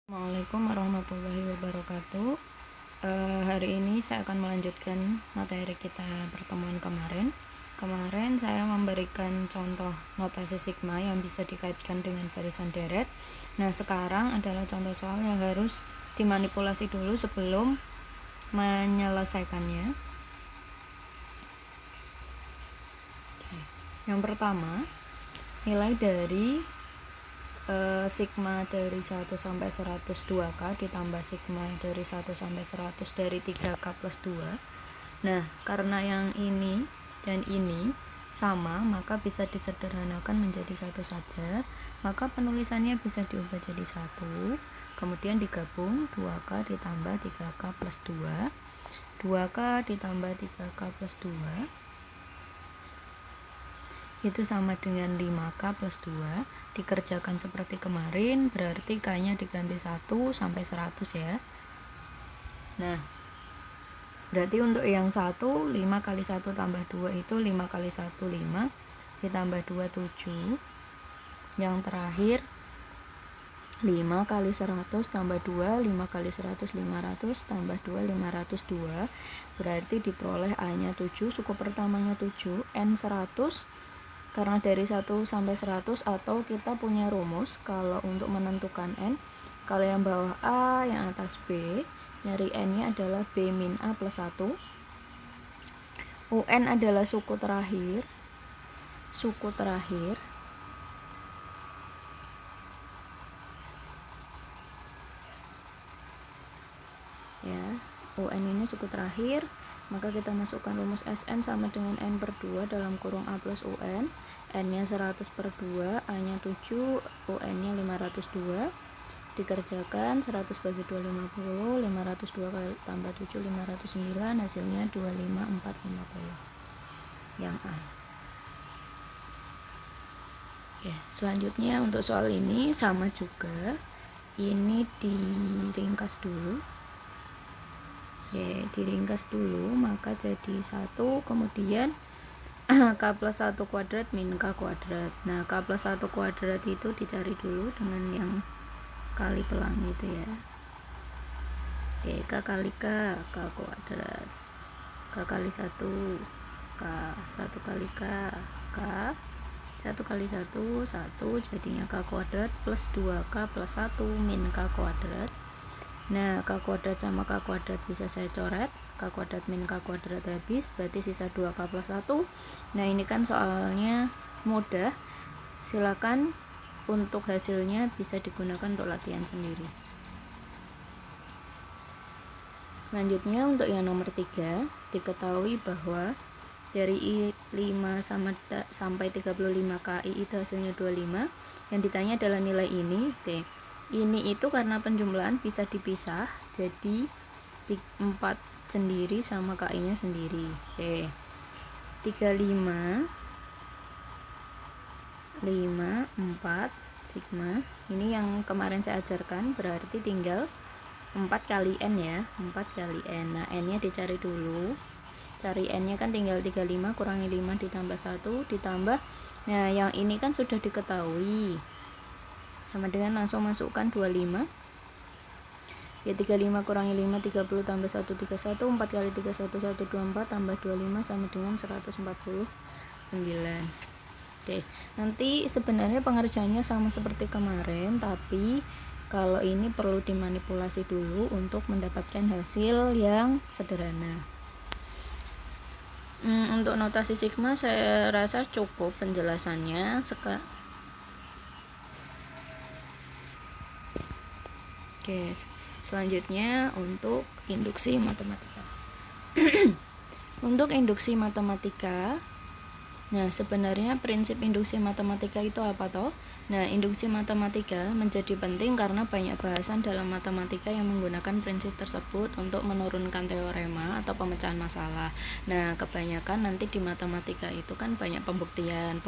Assalamualaikum warahmatullahi wabarakatuh. Hari ini saya akan melanjutkan materi kita pertemuan kemarin. Kemarin saya memberikan contoh notasi sigma yang bisa dikaitkan dengan barisan deret. Nah, sekarang adalah contoh soal yang harus dimanipulasi dulu sebelum menyelesaikannya. Yang pertama, nilai dari sigma dari 1 sampai 100 2K ditambah sigma dari 1 sampai 100 dari 3K plus 2. Nah, karena yang ini dan ini sama, maka bisa disederhanakan menjadi satu saja. Maka penulisannya bisa diubah jadi 1, kemudian digabung 2K ditambah 3K plus 2, 2K ditambah 3K plus 2 itu sama dengan 5K plus 2. Dikerjakan seperti kemarin, berarti K-nya diganti 1 sampai 100 ya. Nah, berarti untuk yang 1, 5 kali 1 tambah 2 itu 5 kali 1, 5 ditambah 2, 7. Yang terakhir 5 kali 100 tambah 2, 5 kali 100, 500 tambah 2, 502. Berarti diperoleh A-nya 7, suku pertamanya 7, N 100. Karena dari 1 sampai 100, atau kita punya rumus kalau untuk menentukan N, kalau yang bawah A, yang atas B, nyari N-nya adalah B min A plus 1. UN adalah suku terakhir ya, UN ini suku terakhir, maka kita masukkan rumus SN sama dengan N per 2 dalam kurung A plus UN. N-nya 100 per 2, A-nya 7, UN-nya 502. Dikerjakan 100 bagi 2, 50, 502 kali tambah 7, 509, hasilnya 25450 yang A. Ya, selanjutnya untuk soal ini sama juga, ini diringkas dulu. Diringkas dulu, maka jadi 1, kemudian K plus 1 kuadrat min K kuadrat. Nah, K plus 1 kuadrat itu dicari dulu dengan yang kali pelangi itu ya. K kali K kuadrat. K kali 1, K. 1 kali K, K. 1 kali 1, 1, jadinya K kuadrat plus 2K plus 1 min K kuadrat. Nah, K kuadrat sama K kuadrat bisa saya coret. K kuadrat min K kuadrat habis, berarti sisa 2K plus 1. Nah, ini kan soalnya mudah. Silakan untuk hasilnya bisa digunakan untuk latihan sendiri. Selanjutnya untuk yang nomor 3, diketahui bahwa dari 5 sampai 35 KI itu hasilnya 25. Yang ditanya adalah nilai ini. Oke. Ini itu karena penjumlahan bisa dipisah, jadi 4 sendiri sama KI-nya sendiri. 35, 5, 4 sigma. Ini yang kemarin saya ajarkan, berarti tinggal 4 kali N ya, 4 kali N. Nah, N-nya dicari dulu. Cari N-nya kan tinggal 35 kurangi 5 ditambah 1 ditambah. Nah, yang ini kan sudah diketahui. Sama dengan langsung masukkan 25. Ya, 35 kurangi 5, 30 tambah 1, 31. 4 kali 3, 1, 24 tambah 25 sama dengan 149. Oke, nanti sebenarnya pengerjaannya sama seperti kemarin, tapi kalau ini perlu dimanipulasi dulu untuk mendapatkan hasil yang sederhana. Untuk notasi sigma saya rasa cukup penjelasannya. Oke, selanjutnya untuk induksi matematika. Untuk induksi matematika, nah sebenarnya prinsip induksi matematika itu apa toh? Nah, induksi matematika menjadi penting karena banyak bahasan dalam matematika yang menggunakan prinsip tersebut untuk menurunkan teorema atau pemecahan masalah. Nah, kebanyakan nanti di matematika itu kan banyak pembuktian.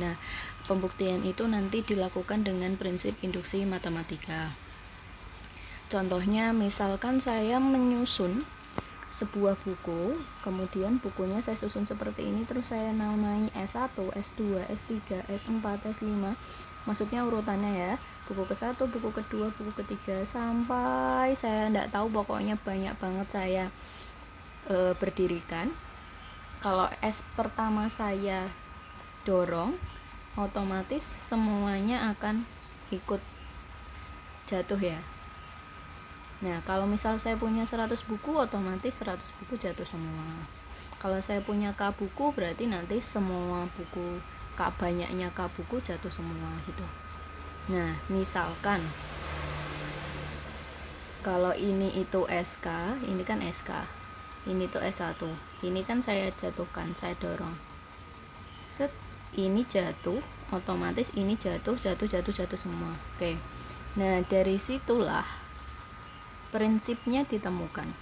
Nah, pembuktian itu nanti dilakukan dengan prinsip induksi matematika. Contohnya, misalkan saya menyusun sebuah buku, kemudian bukunya saya susun seperti ini, terus saya namai S1, S2, S3, S4, S5, maksudnya urutannya ya. buku ke-1, buku kedua, buku ketiga, sampai saya enggak tahu, pokoknya banyak banget saya berdirikan. Kalau S pertama saya dorong, otomatis semuanya akan ikut jatuh ya. Nah, kalau misal saya punya 100 buku, otomatis 100 buku jatuh semua. Kalau saya punya K buku, berarti nanti semua buku K, banyaknya K buku jatuh semua gitu. Nah, misalkan kalau ini itu SK, ini kan SK, ini tuh S1, ini kan saya jatuhkan, saya dorong, set, ini jatuh, otomatis ini jatuh semua. Oke. Nah, dari situlah prinsipnya ditemukan.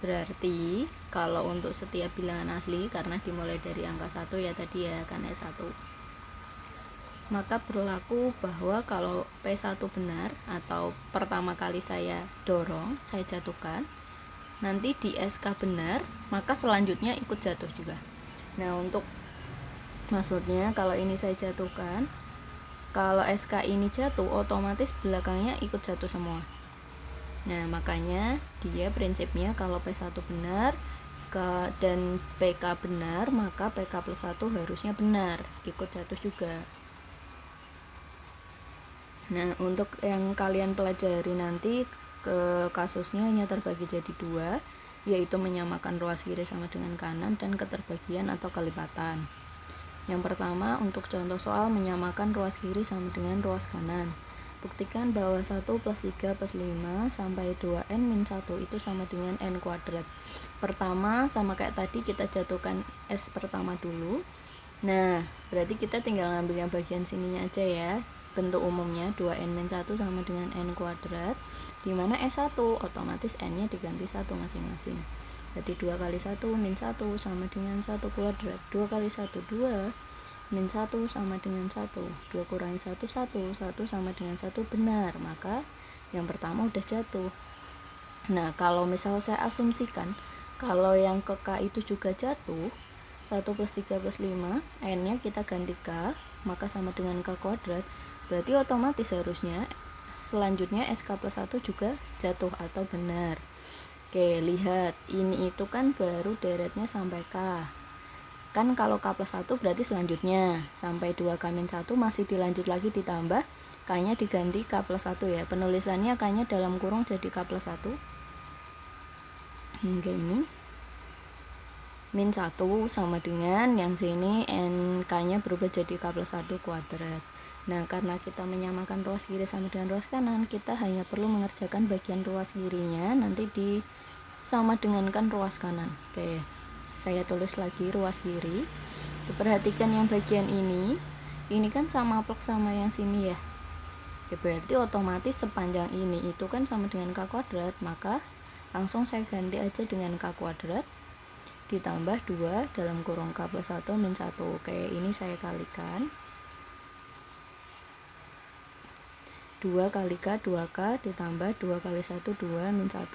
Berarti kalau untuk setiap bilangan asli, karena dimulai dari angka 1 ya tadi ya, kan S1, maka berlaku bahwa kalau P1 benar atau pertama kali saya dorong, saya jatuhkan, nanti di SK benar, maka selanjutnya ikut jatuh juga. Nah, untuk maksudnya kalau ini saya jatuhkan, kalau SK ini jatuh, otomatis belakangnya ikut jatuh semua. Nah, makanya dia prinsipnya kalau P1 benar dan PK benar, maka PK plus 1 harusnya benar, ikut jatuh juga. Nah, untuk yang kalian pelajari nanti, ke kasusnya hanya terbagi jadi 2, yaitu menyamakan ruas kiri sama dengan kanan dan keterbagian atau kelipatan. Yang pertama, untuk contoh soal menyamakan ruas kiri sama dengan ruas kanan. Buktikan bahwa 1 plus 3 plus 5 sampai 2n min 1 itu sama dengan n kuadrat. Pertama, sama kayak tadi, kita jatuhkan S pertama dulu. Nah, berarti kita tinggal ngambil yang bagian sininya aja ya. Bentuk umumnya 2n min 1 sama dengan n kuadrat, dimana S1 otomatis n nya diganti 1 masing-masing. Berarti 2 kali 1 min 1 sama dengan 1 kuadrat. 2 kali 1 2, min 1 sama dengan 1, 2 kurangi 1 1, 1 sama dengan 1 benar, maka yang pertama udah jatuh. Nah, kalau misal saya asumsikan kalau yang ke K itu juga jatuh, 1 plus 3 plus 5, n nya kita ganti K, maka sama dengan K kuadrat, berarti otomatis harusnya selanjutnya SK plus 1 juga jatuh atau benar. Oke, lihat, ini itu kan baru deretnya sampai K. Kan kalau K plus 1 berarti selanjutnya sampai 2K min 1 masih dilanjut lagi ditambah, K nya diganti K plus 1 ya. Penulisannya K nya dalam kurung jadi K plus 1 hingga ini, min 1 sama dengan yang sini n K nya berubah jadi K plus 1 kuadrat. Nah, karena kita menyamakan ruas kiri sama dengan ruas kanan, kita hanya perlu mengerjakan bagian ruas kirinya nanti sama dengankan ruas kanan. Oke, saya tulis lagi ruas kiri. Perhatikan yang bagian ini kan sama plek sama yang sini ya. Oke, berarti otomatis sepanjang ini itu kan sama dengan K kuadrat, maka langsung saya ganti aja dengan K kuadrat ditambah 2 dalam kurung K plus 1 min 1. Oke, ini saya kalikan. 2 kali K 2K ditambah 2 kali 1 2 min 1.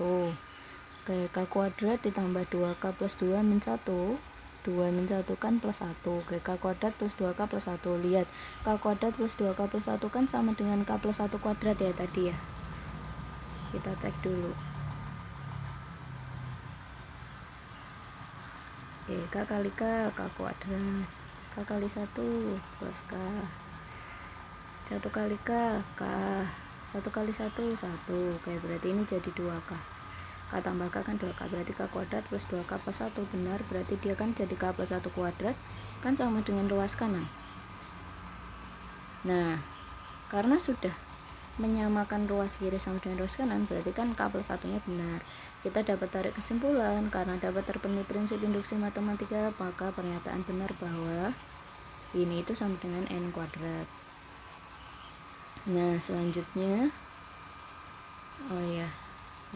Oke, K kuadrat ditambah 2K plus 2 min 1, 2 min 1 kan plus 1. Oke, K kuadrat plus 2K plus 1. Lihat, K kuadrat plus 2K plus 1 kan sama dengan K plus 1 kuadrat ya tadi ya. Kita cek dulu. Oke, K kali K kuadrat. K kali 1 plus K. 1 kali K 1 kali 1 1. Oke, berarti ini jadi 2K. K tambah K kan 2K, berarti K kuadrat plus 2K plus 1 benar, berarti dia kan jadi K plus 1 kuadrat, kan sama dengan ruas kanan. Nah, karena sudah menyamakan ruas kiri sama dengan ruas kanan, berarti kan K plus 1 nya benar. Kita dapat tarik kesimpulan, karena dapat terpenuhi prinsip induksi matematika, maka pernyataan benar bahwa ini itu sama dengan n kuadrat. Nah, selanjutnya, oh ya,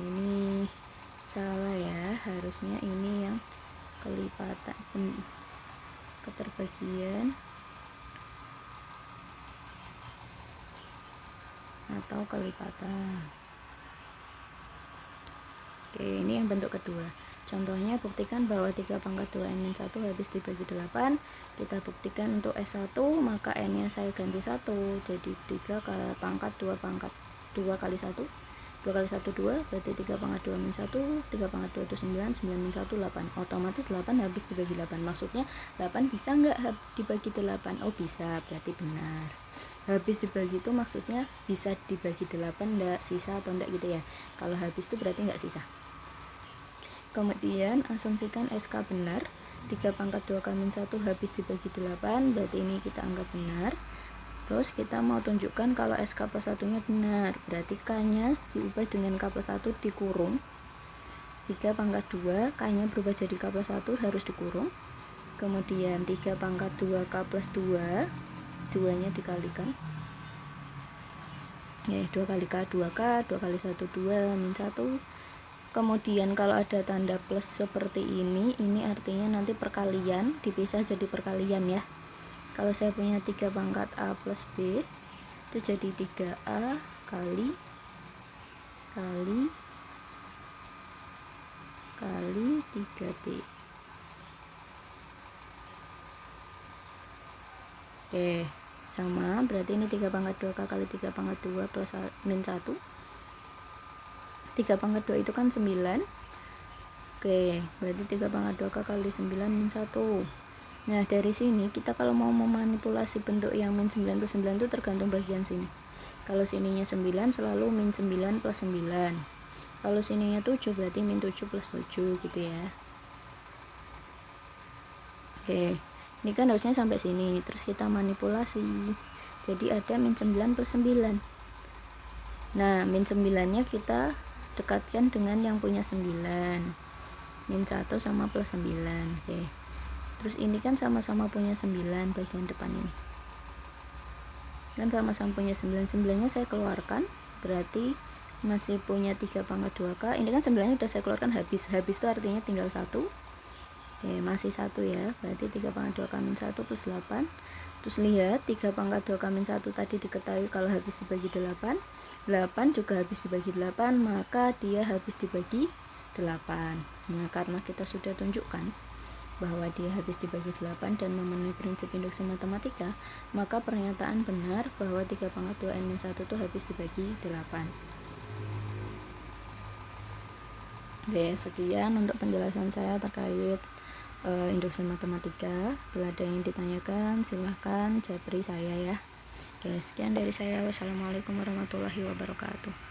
ini salah ya, harusnya ini yang kelipatan, keterbagian atau kelipatan. Oke, ini yang bentuk kedua. Contohnya buktikan bahwa 3 pangkat 2n-1 habis dibagi 8. Kita buktikan untuk S1, maka n-nya saya ganti 1, jadi 3 pangkat 2 pangkat 2 kali 1, 2 kali 1 2, berarti 3 pangkat 2 min 1, 3 pangkat 2 itu 9, 9 min 1 8. Otomatis 8 habis dibagi 8. Maksudnya 8 bisa nggak dibagi 8? Oh bisa, berarti benar. Habis dibagi itu maksudnya bisa dibagi 8 nggak sisa atau enggak gitu ya. Kalau habis itu berarti nggak sisa. Kemudian asumsikan SK benar, 3 pangkat 2 K min 1 habis dibagi 8, berarti ini kita anggap benar. Terus kita mau tunjukkan kalau SK plus 1 nya benar, berarti K nya diubah dengan K plus 1 dikurung 3 pangkat 2, K nya berubah jadi K plus 1 harus dikurung. Kemudian 3 pangkat 2 K plus 2, 2 nya dikalikan, ya 2 kali K 2K, 2 kali 1 2 min 1. Kemudian kalau ada tanda plus seperti ini artinya nanti perkalian, dipisah jadi perkalian ya. Kalau saya punya 3 pangkat A plus B, itu jadi 3A kali 3B. Oke, sama, berarti ini 3 pangkat 2K kali 3 pangkat 2 plus min 1. 3 pangkat 2 itu kan 9. Oke, berarti 3 pangkat 2K kali 9 min 1. Nah, dari sini kita kalau mau memanipulasi bentuk yang min 9 plus 9 itu tergantung bagian sini. Kalau sininya 9 selalu min 9 plus 9. Kalau sininya 7 berarti min 7 plus 7 gitu ya. Oke, ini kan harusnya sampai sini. Terus kita manipulasi. Jadi ada min 9 plus 9. Nah, min 9-nya kita dekatkan dengan yang punya 9, min 1 sama plus 9. Oke. Terus ini kan sama-sama punya 9 bagian depan ini. Kan sama-sama punya 9, 9-nya saya keluarkan, berarti masih punya 3 pangkat 2K. Ini kan 9-nya udah saya keluarkan habis. Habis itu artinya tinggal 1. Oke, masih 1 ya. Berarti 3 pangkat 2K min 1 plus 8. Terus lihat 3 pangkat 2K min 1 tadi diketahui kalau habis dibagi 8. 8 juga habis dibagi 8, maka dia habis dibagi 8. Nah, karena kita sudah tunjukkan bahwa dia habis dibagi 8 dan memenuhi prinsip induksi matematika, maka pernyataan benar bahwa 3 pangkat 2n min 1 itu habis dibagi 8. Oke, sekian untuk penjelasan saya terkait induksi matematika. Bila ada yang ditanyakan, silahkan japri saya ya. Oke, sekian dari saya. Wassalamualaikum warahmatullahi wabarakatuh.